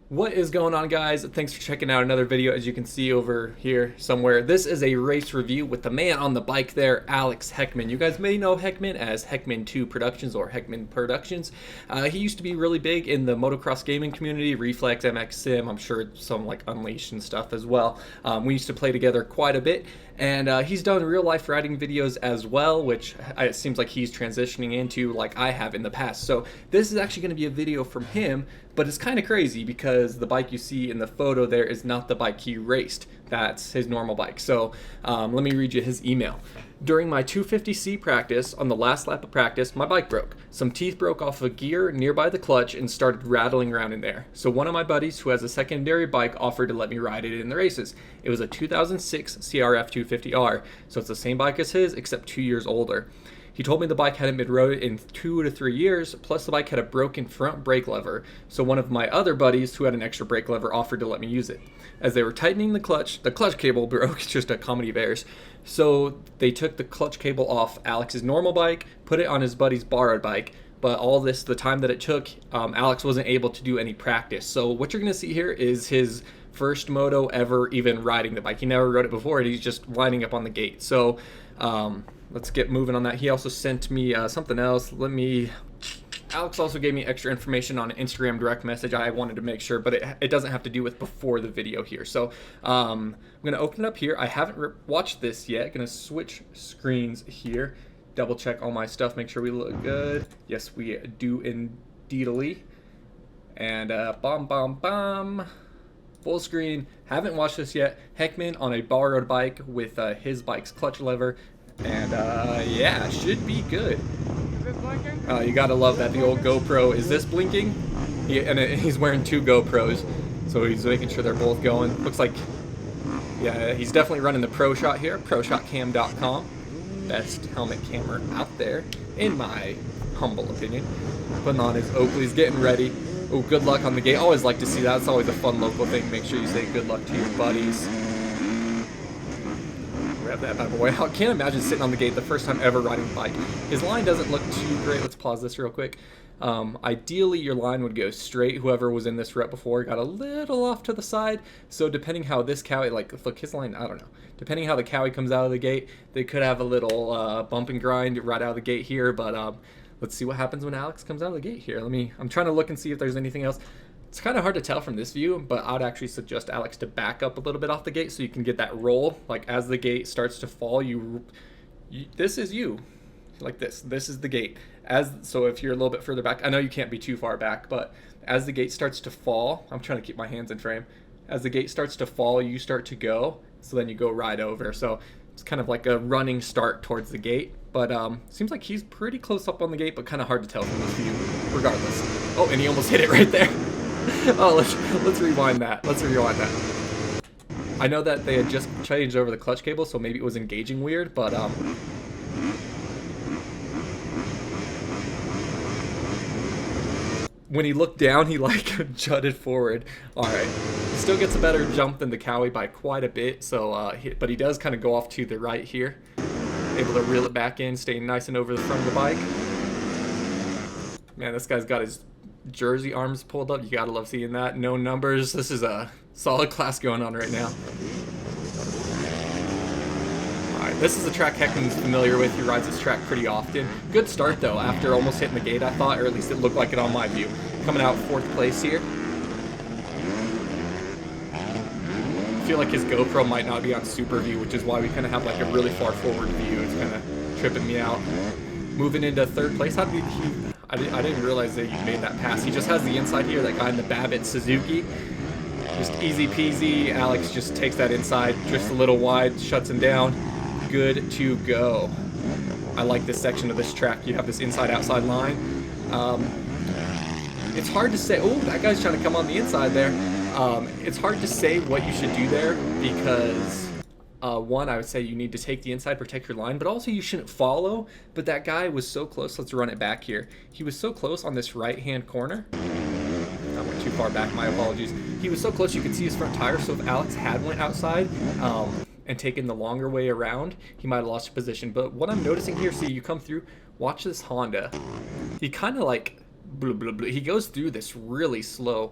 What is going on, guys? Thanks for checking out another video. As you can see over here somewhere, this is a race review with the man on the bike there, Alex Heckman. You guys may know Heckman as Heckman 2 Productions or Heckman Productions. He used to be really big in the motocross gaming community, Reflex, MX Sim, I'm sure some like Unleashed and stuff as well. We used to play together quite a bit, and he's done real life riding videos as well, which it seems like he's transitioning into like I have in the past. So this is actually going to be a video from him, but it's kind of crazy because the bike you see in the photo there is not the bike he raced. That's his normal bike. So let me read you his email. During my 250C practice, on the last lap of practice, my bike broke. Some teeth broke off a gear nearby the clutch and started rattling around in there. So one of my buddies who has a secondary bike offered to let me ride it in the races. It was a 2006 CRF 250R, so it's the same bike as his except 2 years older. He told me the bike hadn't been rode in 2 to 3 years, plus the bike had a broken front brake lever, so one of my other buddies who had an extra brake lever offered to let me use it. As they were tightening the clutch cable broke. It's just a comedy of errors. So they took the clutch cable off Alex's normal bike, put it on his buddy's borrowed bike, but all this, the time that it took, Alex wasn't able to do any practice. So what you're going to see here is his first moto ever even riding the bike. He never rode it before, and he's just lining up on the gate. So let's get moving on that. He also sent me something else. Alex also gave me extra information on an Instagram direct message. I wanted to make sure, but it doesn't have to do with before the video here. So I'm going to open it up here. I haven't watched this yet. Going to switch screens here. Double check all my stuff. Make sure we look good. Yes, we do indeedly. And bam. Full screen. Haven't watched this yet. Heckman on a borrowed bike with his bike's clutch lever. And yeah, should be good. Is this blinking? You gotta love that. The old GoPro. Is this blinking? He's wearing 2 GoPros, so he's making sure they're both going. Looks like, yeah, he's definitely running the Pro Shot here. ProShotCam.com. Best helmet camera out there, in my humble opinion. Putting on his Oakleys, getting ready. Oh, good luck on the gate. Always like to see that. It's always a fun local thing. Make sure you say good luck to your buddies. Grab that bad boy. I can't imagine sitting on the gate the first time ever riding a bike. His line doesn't look too great. Let's pause this real quick. Ideally, your line would go straight. Whoever was in this rut before got a little off to the side. So depending how this cowie, like, look, his line, I don't know. Depending how the cowie comes out of the gate, they could have a little bump and grind right out of the gate here. But let's see what happens when Alex comes out of the gate here. I'm trying to look and see if there's anything else. It's kind of hard to tell from this view, but I'd actually suggest Alex to back up a little bit off the gate so you can get that roll. Like as the gate starts to fall, this is you, like this. This is the gate. So if you're a little bit further back, I know you can't be too far back, but as the gate starts to fall, I'm trying to keep my hands in frame. As the gate starts to fall, you start to go. So then you go right over. So it's kind of like a running start towards the gate. But seems like he's pretty close up on the gate, but kind of hard to tell from this view, regardless. Oh, and he almost hit it right there. Oh, let's rewind that. I know that they had just changed over the clutch cable, so maybe it was engaging weird, but when he looked down, he like jutted forward. All right, he still gets a better jump than the cowie by quite a bit. So, but he does kind of go off to the right here, able to reel it back in, staying nice and over the front of the bike. Man, this guy's got his jersey arms pulled up. You gotta love seeing that. No numbers. This is a solid class going on right now. Alright, this is a track Heckman's familiar with. He rides this track pretty often. Good start though, after almost hitting the gate, I thought, or at least it looked like it on my view. Coming out 4th place here. I feel like his GoPro might not be on super view, which is why we kind of have like a really far forward view. It's kind of tripping me out. Moving into 3rd place. How did I didn't realize that he made that pass. He just has the inside here, that guy in the Babbitt Suzuki. Just easy peasy. Alex just takes that inside, just a little wide, shuts him down. Good to go. I like this section of this track. You have this inside-outside line. It's hard to say. Oh, that guy's trying to come on the inside there. It's hard to say what you should do there because one, I would say you need to take the inside, protect your line, but also you shouldn't follow. But that guy was so close. Let's run it back here. He was so close on this right-hand corner. I went too far back, my apologies. He was so close you could see his front tire, so if Alex had went outside and taken the longer way around, he might have lost position. But what I'm noticing here, see, you come through, watch this Honda. He kind of like, he goes through this really slow.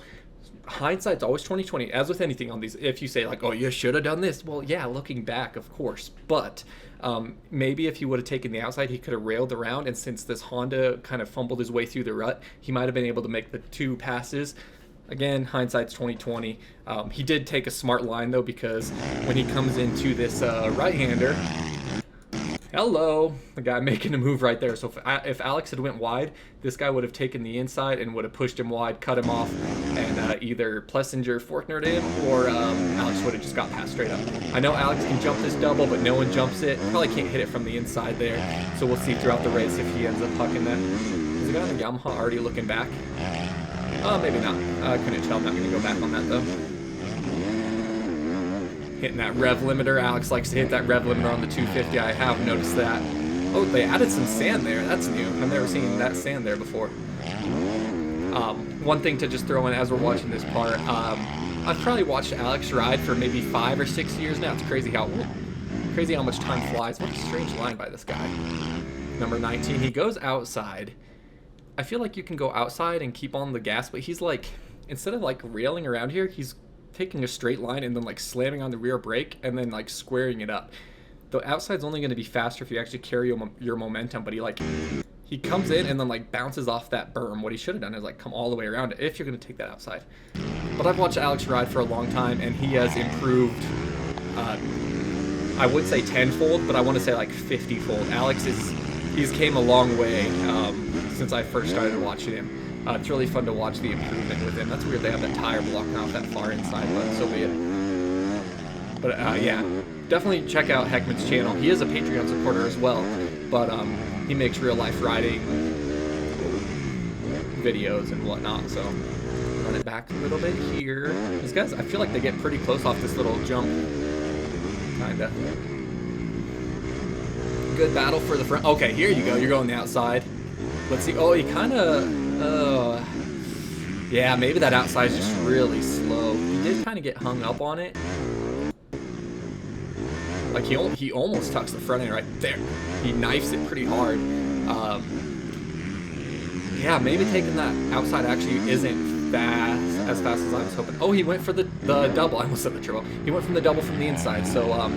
hindsight's always 2020. As with anything on these, if you say like, oh, you should have done this, well, yeah, looking back, of course. But maybe if he would have taken the outside, he could have railed around. And since this Honda kind of fumbled his way through the rut, he might have been able to make the 2 passes. Again, hindsight's 2020. He did take a smart line though, because when he comes into this right-hander, hello, the guy making a move right there. So if Alex had went wide, this guy would have taken the inside and would have pushed him wide, cut him off, and either Plessinger Forknered him, or Alex would have just got past straight up. I know Alex can jump this double, but no one jumps it. Probably can't hit it from the inside there. So we'll see throughout the race if he ends up hucking that. Is the guy on the Yamaha already looking back? Maybe not. I couldn't tell. I'm not going to go back on that though. Hitting that rev limiter. Alex likes to hit that rev limiter on the 250. I have noticed that. Oh, they added some sand there. That's new. I've never seen that sand there before. One thing to just throw in as we're watching this part, I've probably watched Alex ride for maybe 5 or 6 years now. It's crazy how much time flies. What a strange line by this guy. Number 19. He goes outside. I feel like you can go outside and keep on the gas, but he's like, instead of like railing around here, he's taking a straight line and then like slamming on the rear brake and then like squaring it up. The outside's only going to be faster if you actually carry your momentum, but he comes in and then like bounces off that berm. What he should have done is like come all the way around it if you're going to take that outside. But I've watched Alex ride for a long time, and he has improved, I would say tenfold, but I want to say like 50-fold. Alex he's came a long way since I first started watching him. It's really fun to watch the improvement with him. That's weird they have that tire blocking off that far inside, but so be it. But yeah, definitely check out Heckman's channel. He is a Patreon supporter as well, but he makes real life riding videos and whatnot. So run it back a little bit here. These guys, I feel like they get pretty close off this little jump. Kinda. Good battle for the front. Okay, here you go. You're going the outside. Let's see. Oh, he kind of... yeah, maybe that outside is just really slow. He did kind of get hung up on it. Like, he almost tucks the front end right there. He knifes it pretty hard. Yeah, maybe taking that outside actually isn't as fast as I was hoping. Oh, he went for the double. I almost said the triple. He went from the double from the inside, so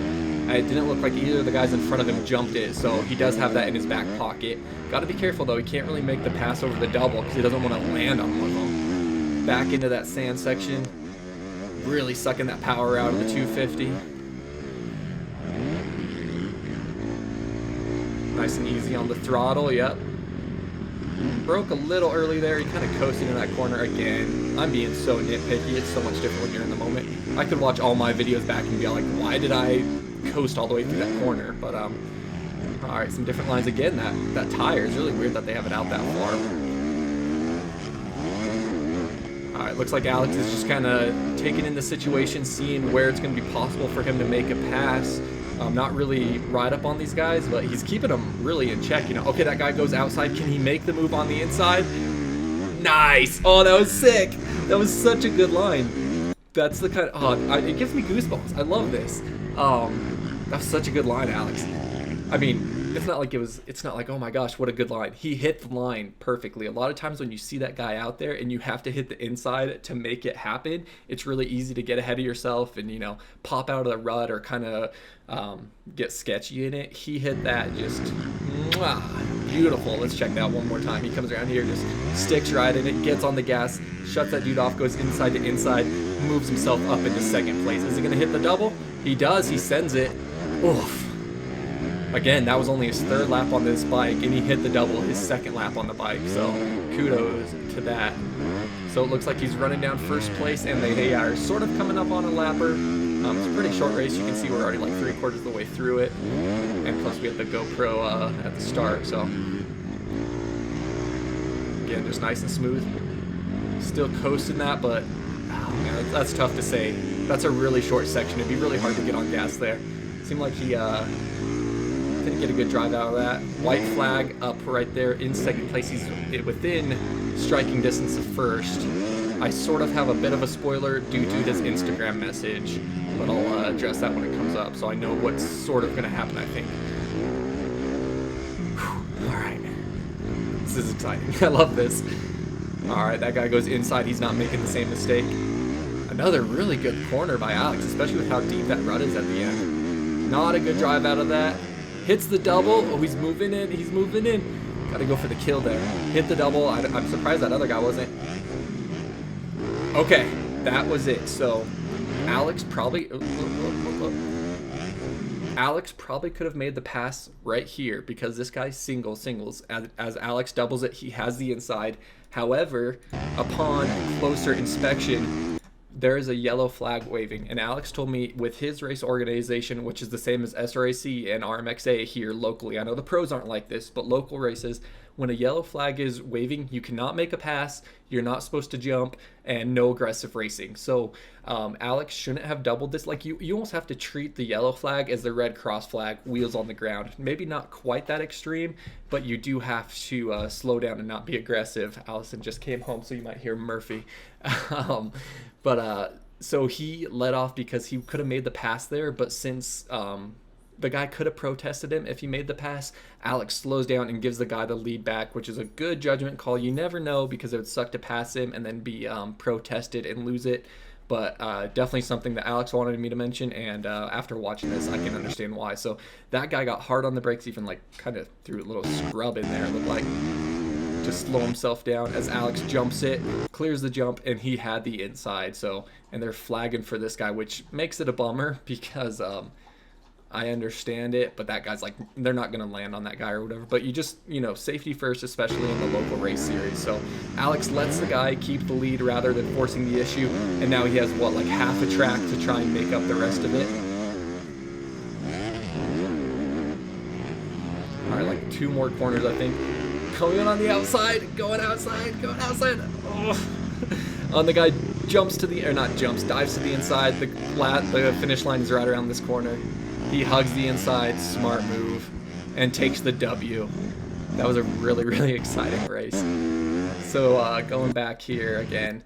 it didn't look like either of the guys in front of him jumped it, so he does have that in his back pocket. Got to be careful, though. He can't really make the pass over the double because he doesn't want to land on one of them. Back into that sand section. Really sucking that power out of the 250. Nice and easy on the throttle, yep. Broke a little early there. He kind of coasted in that corner again. I'm being so nitpicky. It's so much different when you're in the moment. I could watch all my videos back and be like, why did I coast all the way through that corner? But all right, some different lines again. That tire is really weird that they have it out that far. All right, looks like Alex is just kind of taking in the situation, seeing where it's going to be possible for him to make a pass. Not really ride up on these guys, but he's keeping them really in check. You know, okay, that guy goes outside. Can he make the move on the inside? Nice. Oh, that was sick. That was such a good line. That's the kind of, it gives me goosebumps. I love this. That's such a good line, Alex. I mean, it's not like, oh my gosh, what a good line. He hit the line perfectly. A lot of times when you see that guy out there and you have to hit the inside to make it happen, it's really easy to get ahead of yourself and, you know, pop out of the rut or kind of get sketchy in it. He hit that just beautiful. Let's check that one more time. He comes around here, just sticks right in it, gets on the gas, shuts that dude off, goes inside to inside, moves himself up into second place. Is he going to hit the double? He does. He sends it. Oof. Again, that was only his 3rd lap on this bike, and he hit the double his 2nd lap on the bike, so kudos to that. So it looks like he's running down first place, and they are sort of coming up on a lapper. It's a pretty short race. You can see we're already like 3/4 of the way through it, and plus we have the GoPro at the start, so again, just nice and smooth. Still coasting that, but oh man, that's tough to say. That's a really short section. It'd be really hard to get on gas there. Seemed like he didn't get a good drive out of that. White flag up right there in second place. He's within striking distance of first. I sort of have a bit of a spoiler due to his Instagram message, but I'll address that when it comes up, so I know what's sort of going to happen, I think. Whew. All right. This is exciting. I love this. All right, that guy goes inside. He's not making the same mistake. Another really good corner by Alex, especially with how deep that rut is at the end. Not a good drive out of that. Hits the double. Oh, he's moving in. He's moving in. Got to go for the kill there. Hit the double. I'm surprised that other guy wasn't. Okay, that was it. So Alex probably could have made the pass right here because this guy singles. As Alex doubles it, he has the inside. However, upon closer inspection, there is a yellow flag waving, and Alex told me with his race organization, which is the same as SRAC and RMXA here locally, I know the pros aren't like this, but local races, when a yellow flag is waving, you cannot make a pass, you're not supposed to jump, and no aggressive racing. So Alex shouldn't have doubled this. Like you almost have to treat the yellow flag as the red cross flag, wheels on the ground. Maybe not quite that extreme, but you do have to slow down and not be aggressive. Allison just came home, so you might hear Murphy. So he let off because he could have made the pass there, but since the guy could have protested him if he made the pass, Alex slows down and gives the guy the lead back, which is a good judgment call. You never know because it would suck to pass him and then be protested and lose it. But definitely something that Alex wanted me to mention, and after watching this, I can understand why. So that guy got hard on the brakes, even like kind of threw a little scrub in there. It looked like just slow himself down as Alex jumps it, clears the jump, and he had the inside. So, and they're flagging for this guy, which makes it a bummer because I understand it, but that guy's like, they're not going to land on that guy or whatever. But you just, safety first, especially in the local race series. So Alex lets the guy keep the lead rather than forcing the issue. And now he has, like half a track to try and make up the rest of it. All right, like 2 more corners, I think. Coming in on the outside, going outside. Oh. The guy jumps to the, or not jumps, dives to the inside. The finish line is right around this corner. He hugs the inside, smart move, and takes the W. That was a really, really exciting race. So going back here again,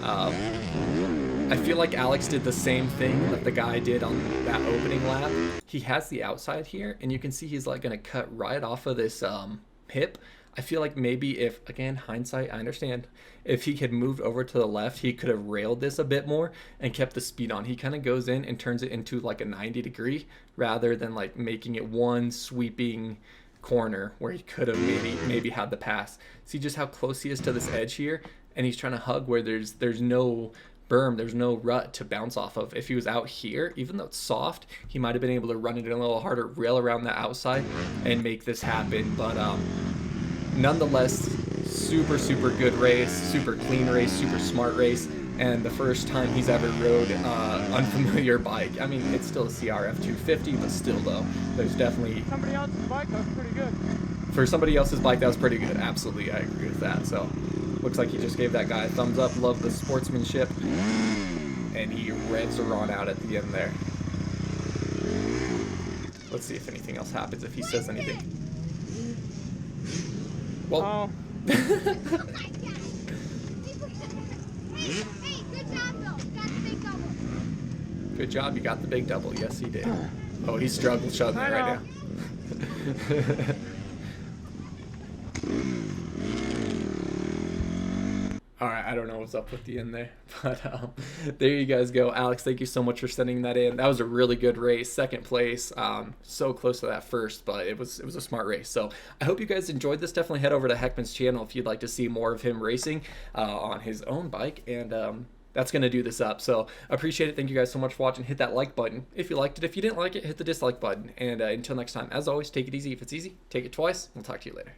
I feel like Alex did the same thing that the guy did on that opening lap. He has the outside here, and you can see he's like going to cut right off of this hip. I feel like maybe if, again, hindsight, I understand, if he had moved over to the left, he could have railed this a bit more and kept the speed on. He kind of goes in and turns it into like a 90-degree rather than like making it one sweeping corner where he could have maybe had the pass. See just how close he is to this edge here, and he's trying to hug where there's no berm, there's no rut to bounce off of. If he was out here, even though it's soft, he might have been able to run it a little harder, rail around the outside, and make this happen. But nonetheless, super good race, super clean race, super smart race, and the first time he's ever rode unfamiliar bike. I mean, it's still a CRF 250, but still though, there's definitely somebody else's bike. That was pretty good. For somebody else's bike, that was pretty good. Absolutely, I agree with that. So looks like he just gave that guy a thumbs up. Love the sportsmanship, and he revs a run out at the end there. Let's see if anything else happens, if he says anything. Well, oh. Good job, you got the big double. Yes, he did. Oh, he's struggling shutting it right now. All right, I don't know what's up with the end there, but there you guys go. Alex, thank you so much for sending that in. That was a really good race, second place, so close to that first, but it was a smart race. So I hope you guys enjoyed this. Definitely head over to Heckman's channel if you'd like to see more of him racing on his own bike, and that's going to do this up. So appreciate it. Thank you guys so much for watching. Hit that like button if you liked it. If you didn't like it, hit the dislike button. And until next time, as always, take it easy. If it's easy, take it twice. We'll talk to you later.